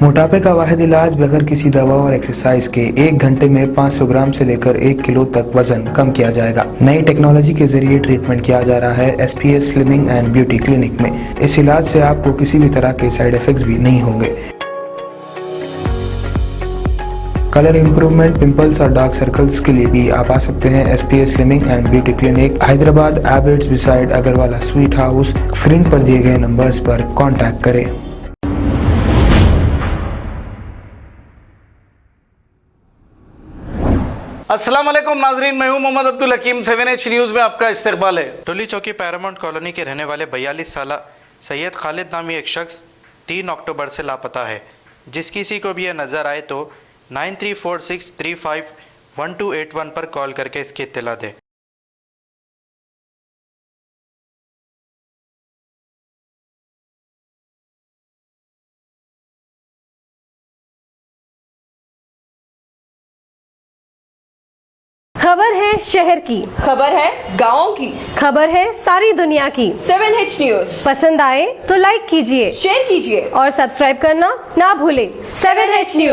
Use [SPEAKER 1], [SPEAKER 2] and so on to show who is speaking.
[SPEAKER 1] मोटापे का वाहिद इलाज बगैर किसी दवा और एक्सरसाइज के 1 घंटे में 500 ग्राम से लेकर 1 किलो तक वजन कम किया जाएगा। नई टेक्नोलॉजी के जरिए ट्रीटमेंट किया जा रहा है SPS slimming and beauty clinic में। इस इलाज से आपको किसी भी तरह के साइड इफेक्ट्स भी नहीं होंगे। कलर इंप्रूवमेंट, पिंपल्स और डार्क सर्कल्स के लिए भी आप आ सकते हैं SPS slimming and beauty clinic, Hyderabad, Abids beside Agarwala sweet house. Screen पर दिए गए नंबर्स पर कांटेक्ट करें।
[SPEAKER 2] अस्सलाम वालेकुम नाजरीन, मैं हूं मोहम्मद अब्दुल हकीम। 7H न्यूज़ में आपका इस्तकबाल है।
[SPEAKER 3] टोली चौकी पैरामाउंट कॉलोनी के रहने वाले 42 साल सैयद खालिद नामी एक शख्स 3 अक्टूबर से लापता है। जिस किसी को भी यह नज़र आए तो 9346351281 पर कॉल करके इसकी इत्तला दें।
[SPEAKER 4] खबर है शहर की,
[SPEAKER 5] खबर है गाँव की,
[SPEAKER 4] खबर है सारी दुनिया की।
[SPEAKER 5] 7H न्यूज़
[SPEAKER 4] पसंद आए तो लाइक कीजिए,
[SPEAKER 5] शेयर कीजिए
[SPEAKER 4] और सब्सक्राइब करना ना भूलें।
[SPEAKER 5] 7H news.